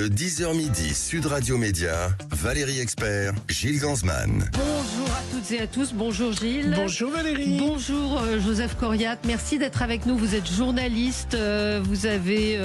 Le 10h midi, Sud Radio Média, Valérie Expert, Gilles Gansman. Bonjour à toutes et à tous, bonjour Gilles. Bonjour Valérie. Bonjour Joseph Coriat, merci d'être avec nous. Vous êtes journaliste, vous avez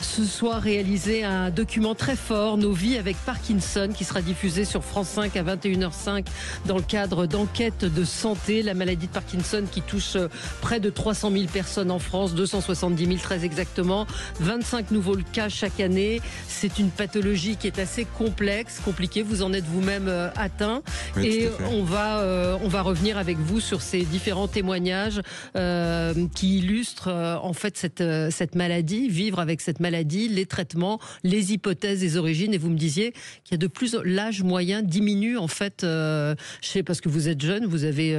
ce soir réalisé un document très fort, Nos vies avec Parkinson, qui sera diffusé sur France 5 à 21h05 dans le cadre d'enquêtes de santé. La maladie de Parkinson qui touche près de 300 000 personnes en France, 270 000 très exactement, 25 nouveaux cas chaque année. C'est une pathologie qui est assez complexe, compliquée, vous en êtes vous-même atteint. Oui, et on va revenir avec vous sur ces différents témoignages qui illustrent en fait cette maladie, vivre avec cette maladie, les traitements, les hypothèses des origines. Et vous me disiez qu'il y a de plus l'âge moyen diminue en fait. Je sais parce que vous êtes jeune, vous avez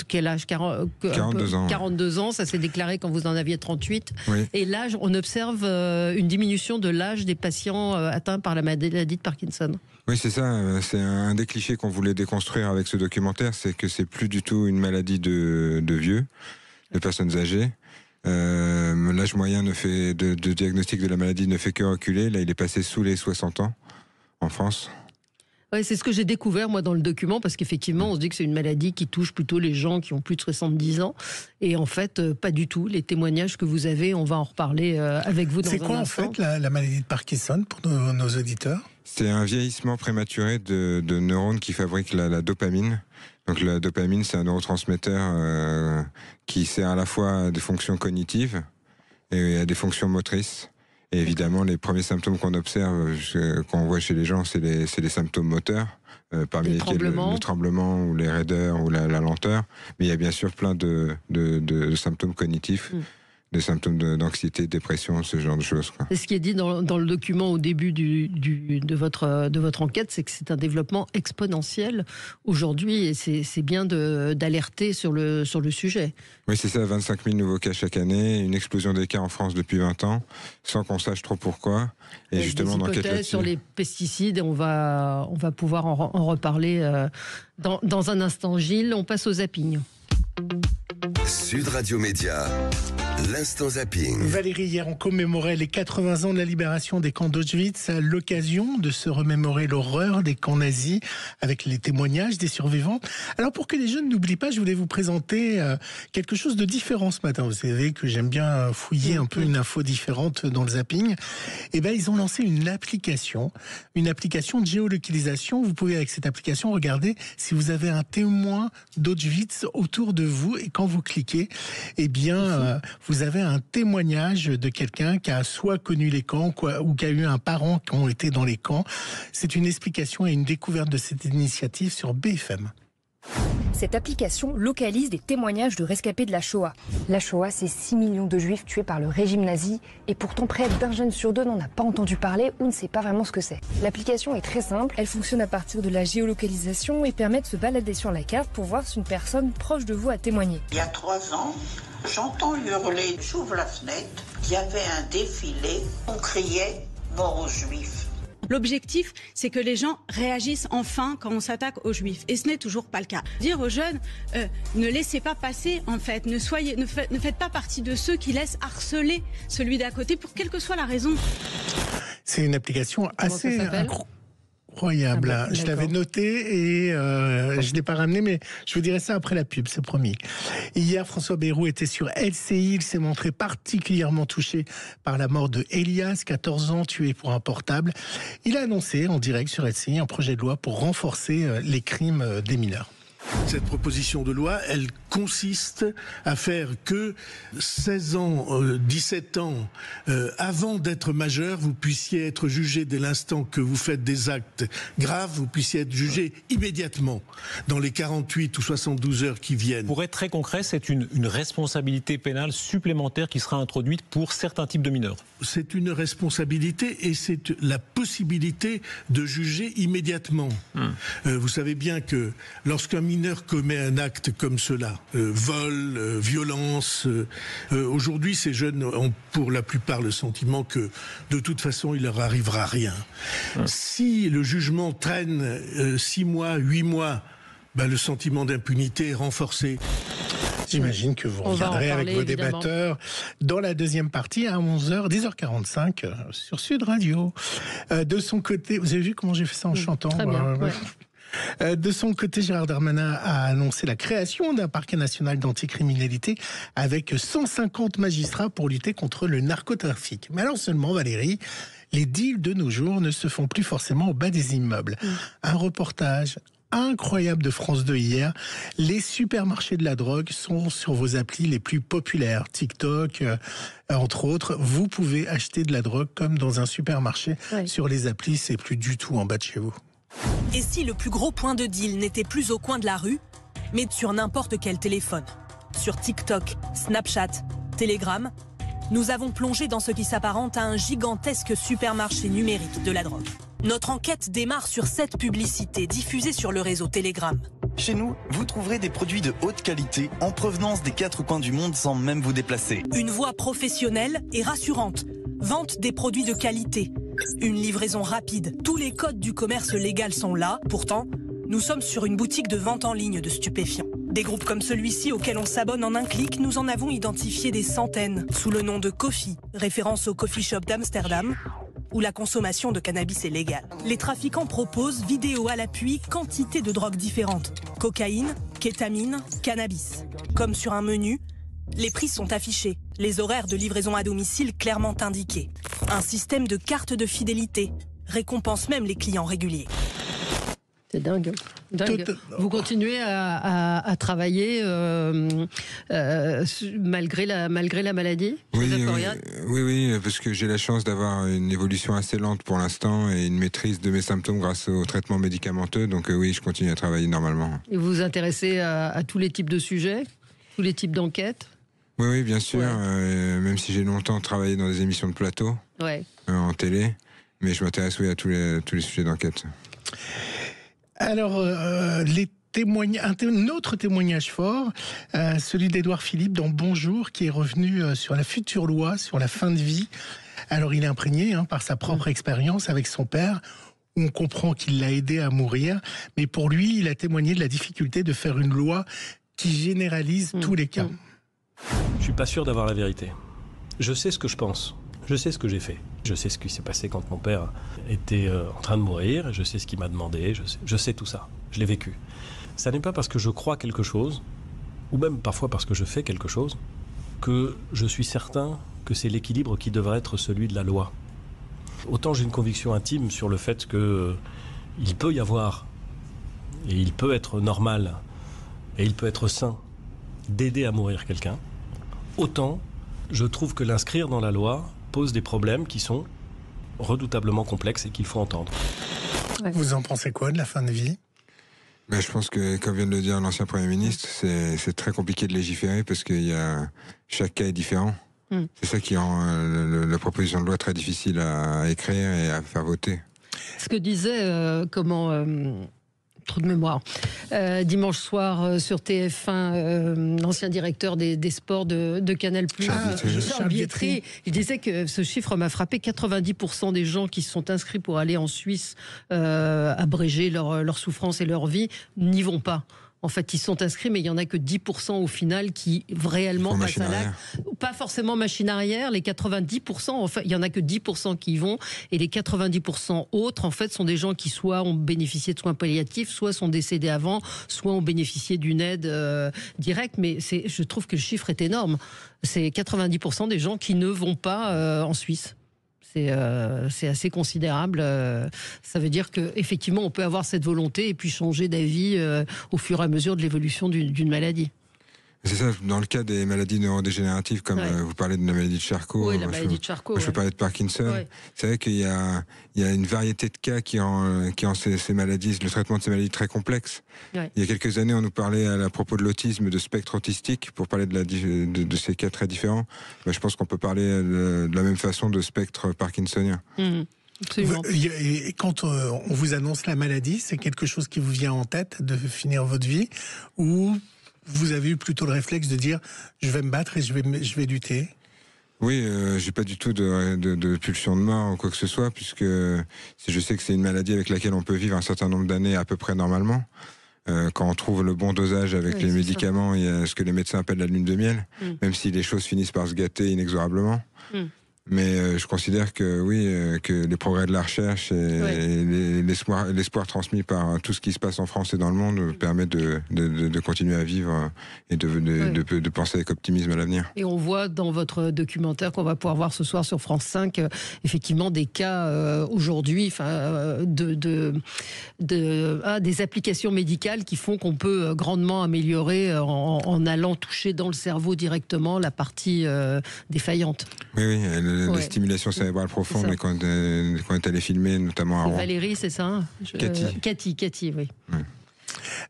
quel âge 42 ans. 42 ans, ça s'est déclaré quand vous en aviez 38. Oui. Et l'âge, on observe une diminution de l'âge des patients atteints par la maladie de Parkinson. Oui, c'est ça. C'est un des clichés qu'on voulait déconstruire avec ce documentaire, c'est que c'est plus du tout une maladie de vieux, de personnes âgées. L'âge moyen de diagnostic de la maladie ne fait que reculer. Là, il est passé sous les 60 ans en France. Ouais, c'est ce que j'ai découvert moi dans le document, parce qu'effectivement on se dit que c'est une maladie qui touche plutôt les gens qui ont plus de 70 ans, et en fait pas du tout. Les témoignages que vous avez, on va en reparler avec vous dans un instant. C'est quoi en fait la maladie de Parkinson pour nos auditeurs? C'est un vieillissement prématuré de neurones qui fabriquent la dopamine. Donc la dopamine, c'est un neurotransmetteur qui sert à la fois à des fonctions cognitives et à des fonctions motrices. Et évidemment, les premiers symptômes qu'on observe, qu'on voit chez les gens, c'est les symptômes moteurs, parmi lesquels le tremblement ou les raideurs ou la lenteur. Mais il y a bien sûr plein de symptômes cognitifs. Des symptômes d'anxiété, dépression, ce genre de choses, quoi. Et ce qui est dit dans le document au début de votre enquête, c'est que c'est un développement exponentiel aujourd'hui, et c'est bien d'alerter sur le sujet. Oui, c'est ça, 25 000 nouveaux cas chaque année, une explosion des cas en France depuis 20 ans, sans qu'on sache trop pourquoi. Et justement, des hypothèses sur les pesticides, et on va pouvoir en reparler dans un instant. Gilles, on passe au zapping. Sud Radio Média, l'instant zapping. Valérie, hier on commémorait les 80 ans de la libération des camps d'Auschwitz, à l'occasion de se remémorer l'horreur des camps nazis avec les témoignages des survivants. Alors pour que les jeunes n'oublient pas, je voulais vous présenter quelque chose de différent ce matin. Vous savez que j'aime bien fouiller un peu une info différente dans le zapping. Et ben ils ont lancé une application de géolocalisation. Vous pouvez avec cette application regarder si vous avez un témoin d'Auschwitz autour de vous, et quand vous cliquez, eh bien vous avez un témoignage de quelqu'un qui a soit connu les camps ou qui a eu un parent qui ont été dans les camps. C'est une explication et une découverte de cette initiative sur BFM. Cette application localise des témoignages de rescapés de la Shoah. La Shoah, c'est 6 millions de juifs tués par le régime nazi, et pourtant près d'un jeune sur deux n'en a pas entendu parler ou ne sait pas vraiment ce que c'est. L'application est très simple, elle fonctionne à partir de la géolocalisation et permet de se balader sur la carte pour voir si une personne proche de vous a témoigné. Il y a 3 ans, j'entends hurler, j'ouvre la fenêtre, il y avait un défilé, on criait « mort aux juifs ». L'objectif, c'est que les gens réagissent enfin quand on s'attaque aux juifs. Et ce n'est toujours pas le cas. Dire aux jeunes, ne laissez pas passer, en fait. Ne faites pas partie de ceux qui laissent harceler celui d'à côté, pour quelle que soit la raison. C'est une application assez incroyable. Je l'avais noté et je ne l'ai pas ramené, mais je vous dirai ça après la pub, c'est promis. Hier, François Bayrou était sur LCI. Il s'est montré particulièrement touché par la mort de Elias, 14 ans, tué pour un portable. Il a annoncé en direct sur LCI un projet de loi pour renforcer les crimes des mineurs. Cette proposition de loi, elle consiste à faire que 16 ans, 17 ans, avant d'être majeur, vous puissiez être jugé dès l'instant que vous faites des actes graves, vous puissiez être jugé immédiatement dans les 48 ou 72 heures qui viennent. Pour être très concret, c'est une responsabilité pénale supplémentaire qui sera introduite pour certains types de mineurs. C'est une responsabilité et c'est la possibilité de juger immédiatement. Vous savez bien que lorsqu'un mineur commet un acte comme cela, vol, violence, aujourd'hui ces jeunes ont pour la plupart le sentiment que de toute façon il leur arrivera rien. Si le jugement traîne 6 mois, 8 mois, le sentiment d'impunité est renforcé. J'imagine que vous On va en reviendrez avec parler, vos évidemment. débatteurs dans la deuxième partie à 11h, 10h45 sur Sud Radio. De son côté, vous avez vu comment j'ai fait ça en chantant? Très bien, ouais. De son côté, Gérald Darmanin a annoncé la création d'un parquet national d'anticriminalité avec 150 magistrats pour lutter contre le narcotrafic. Mais alors seulement, Valérie, les deals de nos jours ne se font plus forcément au bas des immeubles. Un reportage incroyable de France 2 hier. Les supermarchés de la drogue sont sur vos applis les plus populaires. TikTok, entre autres. Vous pouvez acheter de la drogue comme dans un supermarché. Ouais. Sur les applis, c'est plus du tout en bas de chez vous. Et si le plus gros point de deal n'était plus au coin de la rue, mais sur n'importe quel téléphone? Sur TikTok, Snapchat, Telegram, nous avons plongé dans ce qui s'apparente à un gigantesque supermarché numérique de la drogue. Notre enquête démarre sur cette publicité diffusée sur le réseau Telegram. Chez nous, vous trouverez des produits de haute qualité en provenance des 4 coins du monde sans même vous déplacer. Une voix professionnelle et rassurante. Vente des produits de qualité. Une livraison rapide. Tous les codes du commerce légal sont là. Pourtant, nous sommes sur une boutique de vente en ligne de stupéfiants. Des groupes comme celui-ci auxquels on s'abonne en un clic, nous en avons identifié des centaines. Sous le nom de Coffee, référence au coffee shop d'Amsterdam, où la consommation de cannabis est légale. Les trafiquants proposent, vidéo à l'appui, quantité de drogues différentes. Cocaïne, kétamine, cannabis. Comme sur un menu, les prix sont affichés. Les horaires de livraison à domicile clairement indiqués. Un système de carte de fidélité récompense même les clients réguliers. C'est dingue. Vous continuez à travailler malgré la maladie? Oui, parce que j'ai la chance d'avoir une évolution assez lente pour l'instant et une maîtrise de mes symptômes grâce au traitement médicamenteux. Donc oui, je continue à travailler normalement. Et vous vous intéressez à tous les types de sujets, tous les types d'enquêtes? Oui, bien sûr. Ouais. Même si j'ai longtemps travaillé dans des émissions de plateau, en télé, mais je m'intéresse à tous les sujets d'enquête. Alors, un autre témoignage fort, celui d'Édouard Philippe dans Bonjour, qui est revenu sur la future loi sur la fin de vie. Alors, il est imprégné par sa propre expérience avec son père. On comprend qu'il l'a aidé à mourir, mais pour lui, il a témoigné de la difficulté de faire une loi qui généralise tous les cas. Je suis pas sûr d'avoir la vérité. Je sais ce que je pense. Je sais ce que j'ai fait. Je sais ce qui s'est passé quand mon père était en train de mourir. Je sais ce qu'il m'a demandé. Je sais tout ça. Je l'ai vécu. Ça n'est pas parce que je crois quelque chose, ou même parfois parce que je fais quelque chose, que je suis certain que c'est l'équilibre qui devrait être celui de la loi. Autant j'ai une conviction intime sur le fait qu'il peut y avoir, et il peut être normal, et il peut être sain, d'aider à mourir quelqu'un, autant je trouve que l'inscrire dans la loi pose des problèmes qui sont redoutablement complexes et qu'il faut entendre. Vous en pensez quoi de la fin de vie? Je pense que, comme vient de le dire l'ancien Premier ministre, c'est très compliqué de légiférer parce que chaque cas est différent. C'est ça qui rend la proposition de loi très difficile à écrire et à faire voter. Ce que disait, trou de mémoire, dimanche soir sur TF1, l'ancien directeur des sports de Canal+, Charles Bietri, il disait que ce chiffre m'a frappé, 90% des gens qui se sont inscrits pour aller en Suisse abréger leur souffrance et leur vie n'y vont pas. En fait, ils sont inscrits, mais il n'y en a que 10% au final qui réellement passent à l'acte. Pas forcément machine arrière, les 90%, en fait, il n'y en a que 10% qui y vont, et les 90% autres, en fait, sont des gens qui soit ont bénéficié de soins palliatifs, soit sont décédés avant, soit ont bénéficié d'une aide directe, mais je trouve que le chiffre est énorme. C'est 90% des gens qui ne vont pas en Suisse. C'est assez considérable. Ça veut dire qu'effectivement, on peut avoir cette volonté et puis changer d'avis au fur et à mesure de l'évolution d'une maladie. C'est ça, dans le cas des maladies neurodégénératives, comme vous parlez de la maladie de Charcot, je peux parler de Parkinson. C'est vrai qu'il y a une variété de cas qui ont ces maladies, le traitement de ces maladies très complexes. Il y a quelques années, on nous parlait à propos de l'autisme, de spectre autistique, pour parler de ces cas très différents. Je pense qu'on peut parler de la même façon de spectre parkinsonien. Absolument. Et quand on vous annonce la maladie, c'est quelque chose qui vous vient en tête de finir votre vie, ou vous avez eu plutôt le réflexe de dire je vais me battre et je vais lutter? Oui, j'ai pas du tout de pulsion de mort ou quoi que ce soit, puisque je sais que c'est une maladie avec laquelle on peut vivre un certain nombre d'années à peu près normalement. quand on trouve le bon dosage avec les médicaments, il y a ce que les médecins appellent la lune de miel, même si les choses finissent par se gâter inexorablement. Mais je considère que oui, que les progrès de la recherche et l'espoir transmis par tout ce qui se passe en France et dans le monde permet de continuer à vivre et de penser avec optimisme à l'avenir. Et on voit dans votre documentaire qu'on va pouvoir voir ce soir sur France 5, effectivement des cas aujourd'hui, des applications médicales qui font qu'on peut grandement améliorer en allant toucher dans le cerveau directement la partie défaillante. Oui, la stimulation cérébrale profonde, quand on est allé filmer, notamment à Rouen. Valérie, c'est ça, Cathy, oui.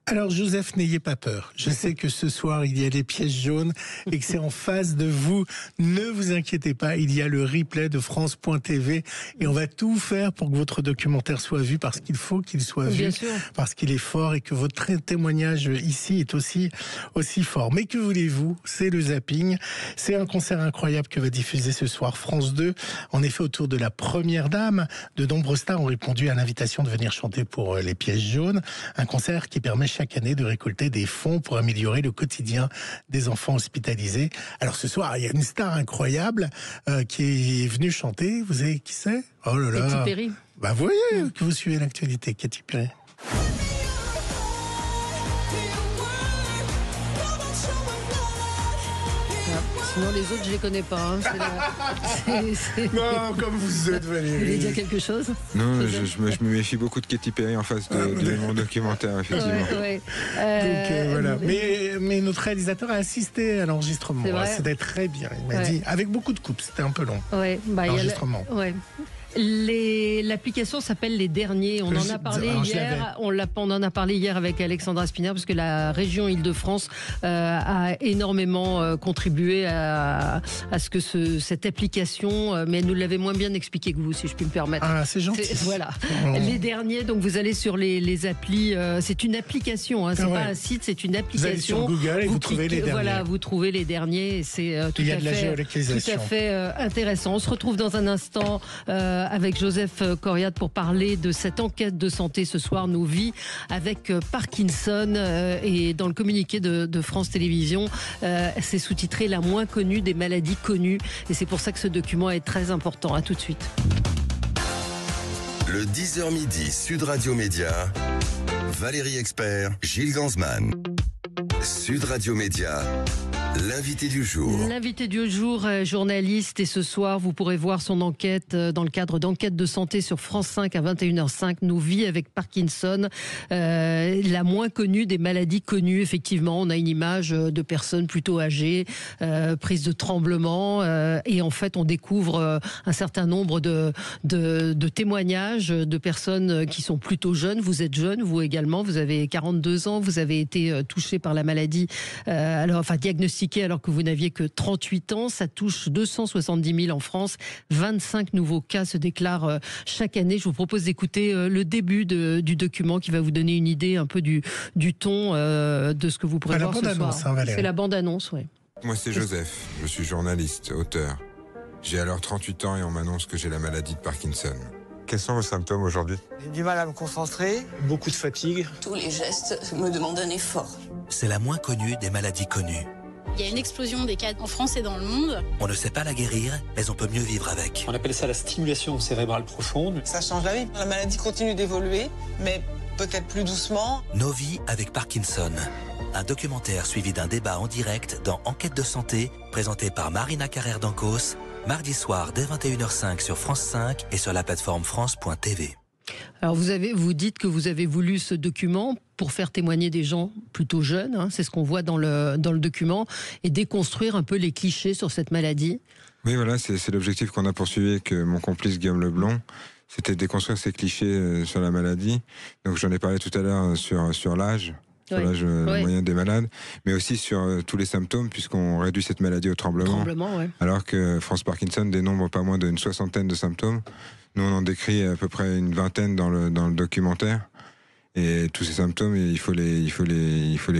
Alors Joseph, n'ayez pas peur. Je sais que ce soir, il y a des pièces jaunes et que c'est en face de vous. Ne vous inquiétez pas, il y a le replay de France.tv et on va tout faire pour que votre documentaire soit vu parce qu'il faut qu'il soit vu, parce qu'il est fort et que votre témoignage ici est aussi fort. Mais que voulez-vous, c'est le zapping. C'est un concert incroyable que va diffuser ce soir France 2. En effet, autour de la première dame, de nombreux stars ont répondu à l'invitation de venir chanter pour les pièces jaunes. Un concert qui permet chaque année de récolter des fonds pour améliorer le quotidien des enfants hospitalisés. Alors ce soir, il y a une star incroyable qui est venue chanter. Vous savez qui c'est? Oh là là. Katy Perry. Bah vous voyez que vous suivez l'actualité, Katy Perry. Sinon les autres je les connais pas. Non, comme vous êtes Valérie. Vous voulez dire quelque chose? Non, je me méfie beaucoup de Katy Perry en face de mon documentaire, effectivement. Donc voilà. Mais notre réalisateur a assisté à l'enregistrement. C'était très bien. Il m'a dit avec beaucoup de coupes. C'était un peu long. L'enregistrement. L'application s'appelle Les Derniers. On en a parlé hier. On en a parlé hier avec Alexandra Spinner parce que la région Île-de-France a énormément contribué à ce que cette application, mais elle nous l'avait moins bien expliqué que vous, si je puis me permettre. Ah, c'est gentil. Voilà. Les Derniers. Donc vous allez sur les applis. C'est une application. C'est pas un site, c'est une application. Vous allez sur Google et vous trouvez Les Derniers. Voilà, vous trouvez Les Derniers. Et c'est tout à fait intéressant. On se retrouve dans un instant. Avec Joseph Corriat pour parler de cette enquête de santé ce soir, nos vies avec Parkinson. Et dans le communiqué de France Télévisions, c'est sous-titré La moins connue des maladies connues. Et c'est pour ça que ce document est très important. À tout de suite. Le 10h midi, Sud Radio Média, Valérie Expert, Gilles Gansman. Sud Radio Média, l'invité du jour. L'invité du jour, journaliste, et ce soir, vous pourrez voir son enquête dans le cadre d'enquête de santé sur France 5 à 21h05, Nos vies avec Parkinson, la moins connue des maladies connues. Effectivement, on a une image de personnes plutôt âgées, prises de tremblements, et en fait, on découvre un certain nombre de témoignages de personnes qui sont plutôt jeunes. Vous êtes jeune, vous également, vous avez 42 ans, vous avez été touché par la maladie, diagnostiqué alors que vous n'aviez que 38 ans. Ça touche 270 000 en France. 25 nouveaux cas se déclarent chaque année. Je vous propose d'écouter le début du document qui va vous donner une idée un peu du ton de ce que vous pourrez voir ce soir. C'est la bande-annonce, oui. Moi, c'est Joseph. Je suis journaliste, auteur. J'ai alors 38 ans et on m'annonce que j'ai la maladie de Parkinson. Quels sont vos symptômes aujourd'hui? J'ai du mal à me concentrer, beaucoup de fatigue. Tous les gestes me demandent un effort. C'est la moins connue des maladies connues. Il y a une explosion des cas en France et dans le monde. On ne sait pas la guérir, mais on peut mieux vivre avec. On appelle ça la stimulation cérébrale profonde. Ça change la vie. La maladie continue d'évoluer, mais peut-être plus doucement. Nos vies avec Parkinson. Un documentaire suivi d'un débat en direct dans Enquête de santé, présenté par Marina Carrère d'Ancos, mardi soir dès 21h05 sur France 5 et sur la plateforme France.tv. Alors vous dites que vous avez voulu ce document pour faire témoigner des gens plutôt jeunes, c'est ce qu'on voit dans le document, et déconstruire un peu les clichés sur cette maladie. Oui, voilà, c'est l'objectif qu'on a poursuivi avec mon complice Guillaume Leblond. C'était déconstruire ces clichés sur la maladie. Donc j'en ai parlé tout à l'heure sur l'âge. Sur l'âge moyen des malades, mais aussi sur tous les symptômes, puisqu'on réduit cette maladie au tremblement. Alors que France Parkinson dénombre pas moins d'une 60aine de symptômes. Nous, on en décrit à peu près une vingtaine dans le documentaire. Et tous ces symptômes, il faut les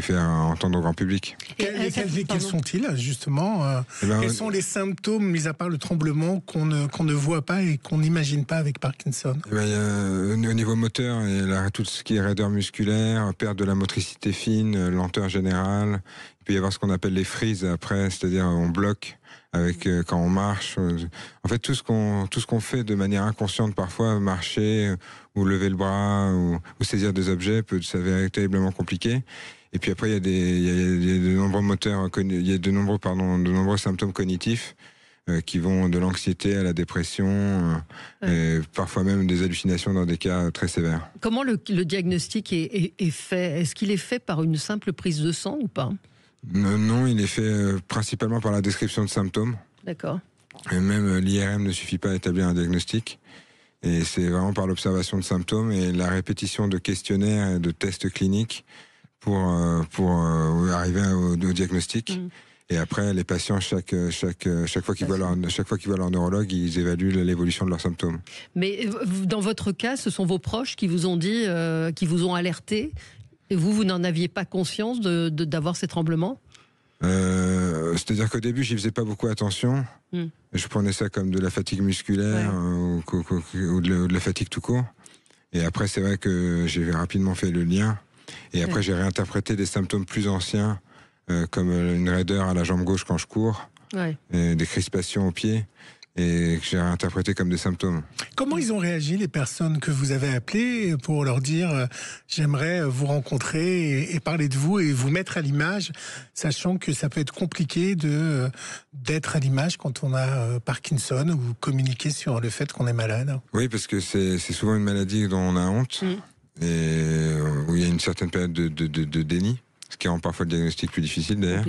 faire entendre au grand public. Quels sont-ils, justement quels sont les symptômes, mis à part le tremblement, qu'on ne voit pas et qu'on n'imagine pas avec Parkinson? Au niveau moteur, il y a tout ce qui est raideur musculaire, perte de la motricité fine, lenteur générale. Il peut y avoir ce qu'on appelle les freezes après, c'est-à-dire on bloque quand on marche. En fait, tout ce qu'on fait de manière inconsciente parfois, marcher ou lever le bras ou saisir des objets peut s'avérer terriblement compliqué. Et puis après, il y a de nombreux moteurs, il y a de nombreux symptômes cognitifs qui vont de l'anxiété à la dépression, et parfois même des hallucinations dans des cas très sévères. Comment le diagnostic est fait? Est-ce qu'il est fait par une simple prise de sang ou pas? Non, il est fait principalement par la description de symptômes. D'accord. Et même l'IRM ne suffit pas à établir un diagnostic. Et c'est vraiment par l'observation de symptômes et la répétition de questionnaires et de tests cliniques pour arriver au diagnostic. Et après, les patients, chaque fois qu'ils voient leur neurologue, ils évaluent l'évolution de leurs symptômes. Mais dans votre cas, ce sont vos proches qui vous ont dit, qui vous ont alerté? Et vous n'en aviez pas conscience d'avoir ces tremblements? C'est-à-dire qu'au début, j'y faisais pas beaucoup attention. Je prenais ça comme de la fatigue musculaire ou de la fatigue tout court. Et après, c'est vrai que j'ai rapidement fait le lien. Et après, j'ai réinterprété des symptômes plus anciens, comme une raideur à la jambe gauche quand je cours, et des crispations aux pieds, et que j'ai réinterprété comme des symptômes. Comment ils ont réagi, les personnes que vous avez appelées, pour leur dire j'aimerais vous rencontrer et parler de vous et vous mettre à l'image, sachant que ça peut être compliqué d'être à l'image quand on a Parkinson ou communiquer sur le fait qu'on est malade? Oui, parce que c'est souvent une maladie dont on a honte et où il y a une certaine période de déni. Ce qui rend parfois le diagnostic plus difficile d'ailleurs.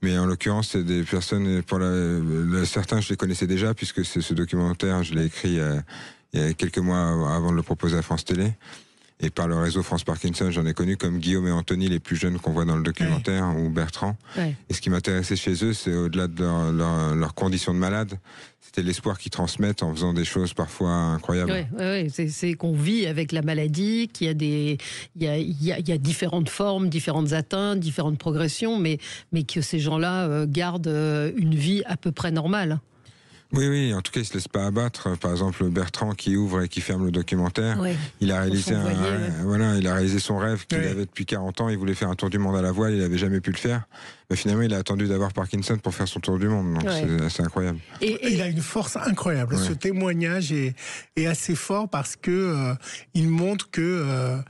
Mais en l'occurrence, c'est des personnes, certains je les connaissais déjà, puisque ce documentaire, je l'ai écrit il y a quelques mois avant de le proposer à France Télé. Et par le réseau France Parkinson, j'en ai connu comme Guillaume et Anthony, les plus jeunes qu'on voit dans le documentaire, ou Bertrand. Et ce qui m'intéressait chez eux, c'est au-delà de leur condition de malade, c'était l'espoir qu'ils transmettent en faisant des choses parfois incroyables. C'est qu'on vit avec la maladie, qu'il y a différentes formes, différentes atteintes, différentes progressions, mais que ces gens-là gardent une vie à peu près normale. Oui, en tout cas, il ne se laisse pas abattre. Par exemple, Bertrand qui ouvre et qui ferme le documentaire, il a réalisé son rêve qu'il avait depuis 40 ans. Il voulait faire un tour du monde à la voile, il n'avait jamais pu le faire. Mais finalement, il a attendu d'avoir Parkinson pour faire son tour du monde. Donc c'est assez incroyable. Et il a une force incroyable. Ce témoignage est assez fort parce que il montre que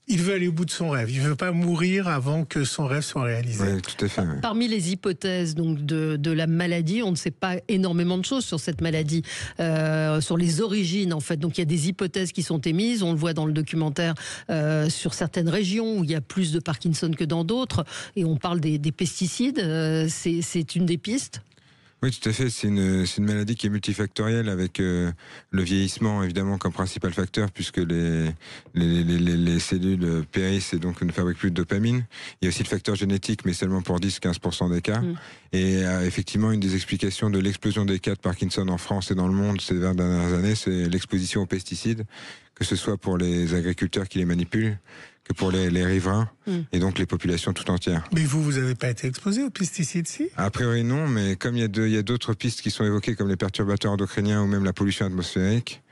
il veut aller au bout de son rêve. Il ne veut pas mourir avant que son rêve soit réalisé. Oui, tout à fait. Parmi les hypothèses donc, de la maladie, on ne sait pas énormément de choses sur cette maladie, sur les origines en fait. Donc il y a des hypothèses qui sont émises. On le voit dans le documentaire sur certaines régions où il y a plus de Parkinson que dans d'autres. Et on parle des pesticides. C'est une des pistes. Oui, tout à fait. C'est une maladie qui est multifactorielle avec le vieillissement évidemment comme principal facteur puisque les cellules périssent et donc ne fabriquent plus de dopamine. Il y a aussi le facteur génétique mais seulement pour 10-15% des cas. Et effectivement, une des explications de l'explosion des cas de Parkinson en France et dans le monde ces 20 dernières années, c'est l'exposition aux pesticides, que ce soit pour les agriculteurs qui les manipulent, que pour les riverains et donc les populations tout entières. Mais vous n'avez pas été exposé aux pesticides, si? A priori non, mais comme il y a d'autres pistes qui sont évoquées comme les perturbateurs endocriniens ou même la pollution atmosphérique,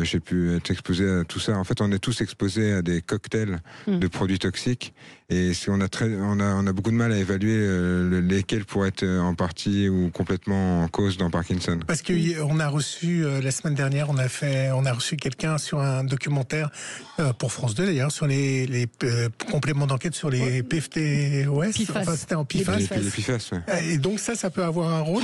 j'ai pu être exposé à tout ça. En fait, on est tous exposés à des cocktails de produits toxiques et on a beaucoup de mal à évaluer lesquels pourraient être en partie ou complètement en cause dans Parkinson. Parce qu'on a reçu, la semaine dernière, on a reçu quelqu'un sur un documentaire, pour France 2 d'ailleurs, sur les compléments d'enquête sur les PFTOS. Enfin, c'était en PFAS. Les PFAS, Et donc ça peut avoir un rôle?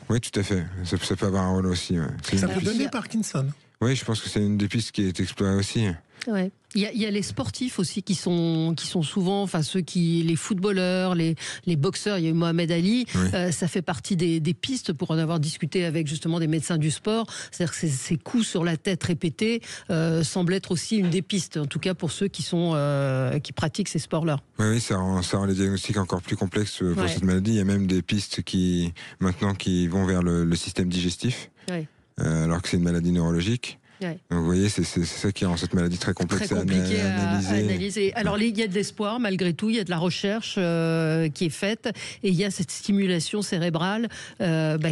Oui, tout à fait. Ça peut avoir un rôle aussi. Ça peut donner Parkinson? Oui, je pense que c'est une des pistes qui est explorée aussi. Ouais. Il y a les sportifs aussi qui sont souvent, enfin les footballeurs, les boxeurs. Il y a eu Mohamed Ali. Ça fait partie des pistes pour en avoir discuté avec justement des médecins du sport. C'est-à-dire que ces coups sur la tête répétés semblent être aussi une des pistes, en tout cas pour ceux qui pratiquent ces sports-là. Oui, ça rend les diagnostics encore plus complexes pour cette maladie. Il y a même des pistes qui vont vers le système digestif. Alors que c'est une maladie neurologique. Ouais. Donc vous voyez, c'est ça qui rend cette maladie très complexe très compliqué à analyser. Alors il y a de l'espoir malgré tout, il y a de la recherche qui est faite et il y a cette stimulation cérébrale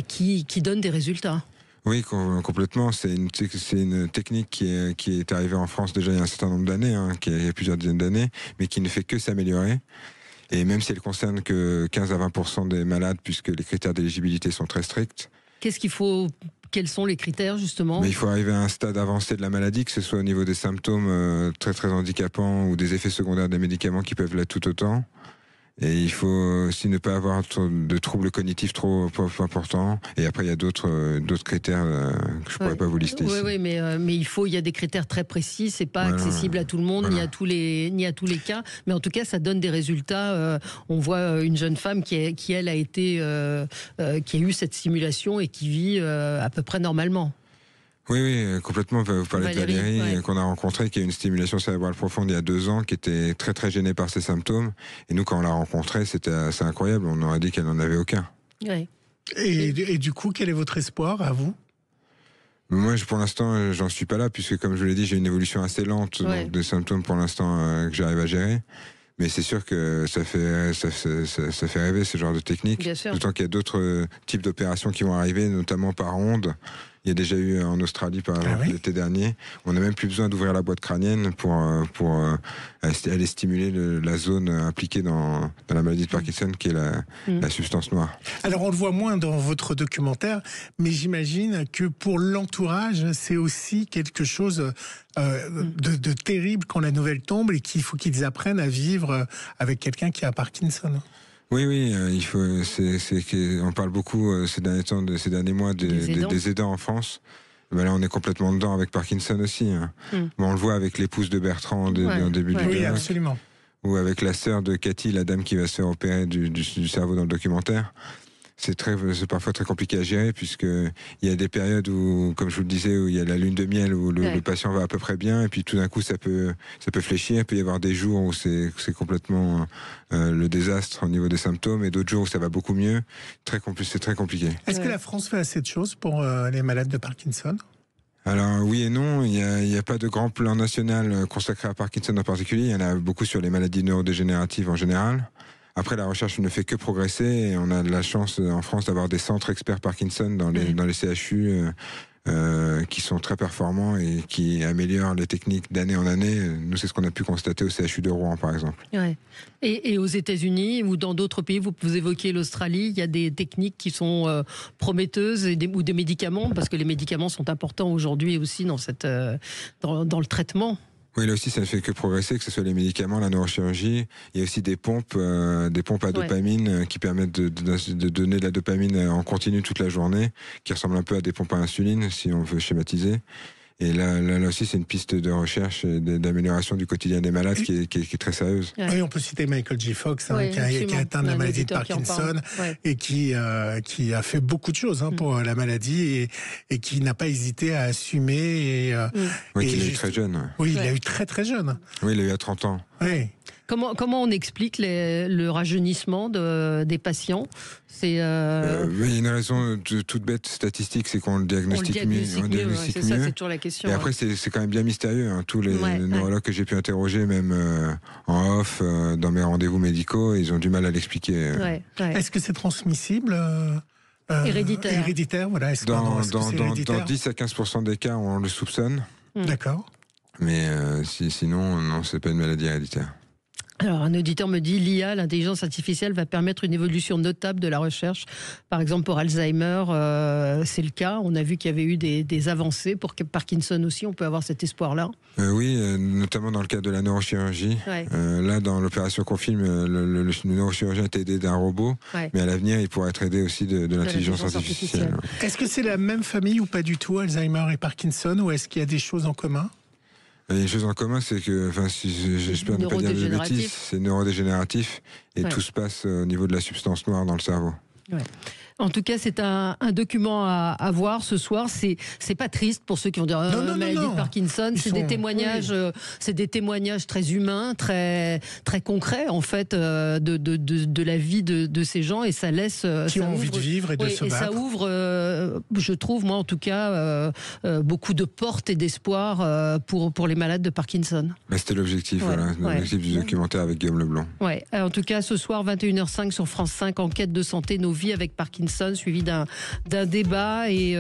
qui donne des résultats. Oui, complètement. C'est une technique qui est arrivée en France déjà il y a un certain nombre d'années, il y a plusieurs dizaines d'années, mais qui ne fait que s'améliorer. Et même si elle concerne que 15 à 20% des malades, puisque les critères d'éligibilité sont très stricts. Quels sont les critères justement ? Mais il faut arriver à un stade avancé de la maladie, que ce soit au niveau des symptômes très très handicapants ou des effets secondaires des médicaments qui peuvent l'être tout autant. Et il faut aussi ne pas avoir de troubles cognitifs trop importants. Et après, il y a d'autres critères que je pourrais pas vous lister ici. Oui, mais il y a des critères très précis. C'est pas accessible à tout le monde, ni à tous les cas. Mais en tout cas, ça donne des résultats. On voit une jeune femme qui elle a eu cette stimulation et qui vit à peu près normalement. Oui, complètement. Vous parlez de Valérie, qu'on a rencontrée, qui a eu une stimulation cérébrale profonde il y a 2 ans, qui était très très gênée par ses symptômes. Et nous, quand on l'a rencontrée, c'était assez incroyable. On aurait dit qu'elle n'en avait aucun. Ouais. Et du coup, quel est votre espoir à vous ? Moi, pour l'instant, j'en suis pas là, puisque comme je vous l'ai dit, j'ai une évolution assez lente donc des symptômes pour l'instant que j'arrive à gérer. Mais c'est sûr que ça fait rêver ce genre de technique. D'autant qu'il y a d'autres types d'opérations qui vont arriver, notamment par ondes. Il y a déjà eu en Australie, par exemple, l'été dernier. On n'a même plus besoin d'ouvrir la boîte crânienne pour aller stimuler la zone impliquée dans la maladie de Parkinson, qui est la substance noire. Alors, on le voit moins dans votre documentaire, mais j'imagine que pour l'entourage, c'est aussi quelque chose de terrible quand la nouvelle tombe et qu'il faut qu'ils apprennent à vivre avec quelqu'un qui a Parkinson. Oui, il faut. On parle beaucoup ces derniers mois des aidants en France. Ben là, on est complètement dedans avec Parkinson aussi. Bon, on le voit avec l'épouse de Bertrand en début du Oui, absolument. Ou avec la sœur de Cathy, la dame qui va se faire opérer du cerveau dans le documentaire. C'est parfois très compliqué à gérer, puisqu'il y a des périodes où, comme je vous le disais, où il y a la lune de miel, où le patient va à peu près bien, et puis tout d'un coup ça peut fléchir. Il peut y avoir des jours où c'est complètement le désastre au niveau des symptômes, et d'autres jours où ça va beaucoup mieux. C'est très compliqué. Est-ce que la France fait assez de choses pour les malades de Parkinson ? Alors oui et non, il n'y a pas de grand plan national consacré à Parkinson en particulier. Il y en a beaucoup sur les maladies neurodégénératives en général. Après, la recherche ne fait que progresser et on a de la chance en France d'avoir des centres experts Parkinson dans les CHU qui sont très performants et qui améliorent les techniques d'année en année. Nous, c'est ce qu'on a pu constater au CHU de Rouen, par exemple. Ouais. Et aux États-Unis ou dans d'autres pays, vous évoquiez l'Australie, il y a des techniques qui sont prometteuses ou des médicaments, parce que les médicaments sont importants aujourd'hui aussi dans le traitement. Oui, là aussi, ça ne fait que progresser, que ce soit les médicaments, la neurochirurgie. Il y a aussi des pompes à dopamine qui permettent de donner de la dopamine en continu toute la journée, qui ressemblent un peu à des pompes à insuline, si on veut schématiser. Et là aussi, c'est une piste de recherche et d'amélioration du quotidien des malades qui est très sérieuse. Oui, on peut citer Michael J. Fox, qui a atteint la maladie de Parkinson et qui a fait beaucoup de choses pour la maladie et qui n'a pas hésité à assumer. Qu'il a eu très jeune. Oui, il l'a eu très très jeune. Oui, il l'a eu à 30 ans. Oui. Comment on explique le rajeunissement des patients ? Il y a une raison toute bête statistique, c'est qu'on le diagnostique mieux. C'est ça, c'est toujours la question. Et après, c'est quand même bien mystérieux. Tous les neurologues que j'ai pu interroger, même en off, dans mes rendez-vous médicaux, ils ont du mal à l'expliquer. Est-ce que c'est transmissible Héréditaire, voilà. Dans 10 à 15% des cas, on le soupçonne. D'accord. Mais sinon, non, c'est pas une maladie héréditaire. Alors, un auditeur me dit, l'IA, l'intelligence artificielle, va permettre une évolution notable de la recherche. Par exemple, pour Alzheimer, c'est le cas. On a vu qu'il y avait eu des avancées. Pour Parkinson aussi, on peut avoir cet espoir-là. Oui, notamment dans le cadre de la neurochirurgie. Là, dans l'opération qu'on filme, le neurochirurgien est aidé d'un robot. Mais à l'avenir, il pourra être aidé aussi de l'intelligence artificielle. Est-ce que c'est la même famille ou pas du tout, Alzheimer et Parkinson, ou est-ce qu'il y a des choses en commun ? Il y a une chose en commun, c'est que, j'espère ne pas dire de bêtises, c'est neurodégénératif et tout se passe au niveau de la substance noire dans le cerveau. En tout cas, c'est un document à voir ce soir. C'est pas triste pour ceux qui vont dire maladie de Parkinson. C'est des témoignages, c'est des témoignages très humains, très très concrets en fait de la vie de ces gens, et ça laisse qui ont envie de vivre et de se battre. Et ça ouvre, je trouve moi en tout cas, beaucoup de portes et d'espoir pour les malades de Parkinson. Bah, c'était l'objectif, l'objectif du documentaire avec Guillaume Leblanc. Ouais. En tout cas, ce soir 21h05 sur France 5, enquête de santé, nos vies avec Parkinson, suivi d'un débat et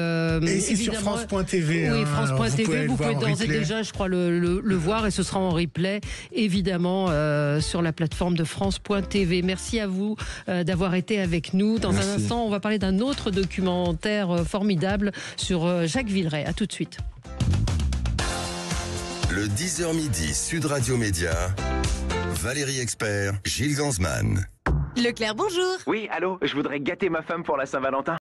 c'est sur France.tv. Oui, France.tv. Vous pouvez d'ores et déjà, je crois, le voir, et ce sera en replay, évidemment, sur la plateforme de France.tv. Merci à vous d'avoir été avec nous. Dans un instant, on va parler d'un autre documentaire formidable sur Jacques Villeray. À tout de suite. Le 10h midi, Sud Radio Média, Valérie Expert, Gilles Gansman. Leclerc, bonjour. Oui, allô, je voudrais gâter ma femme pour la Saint-Valentin.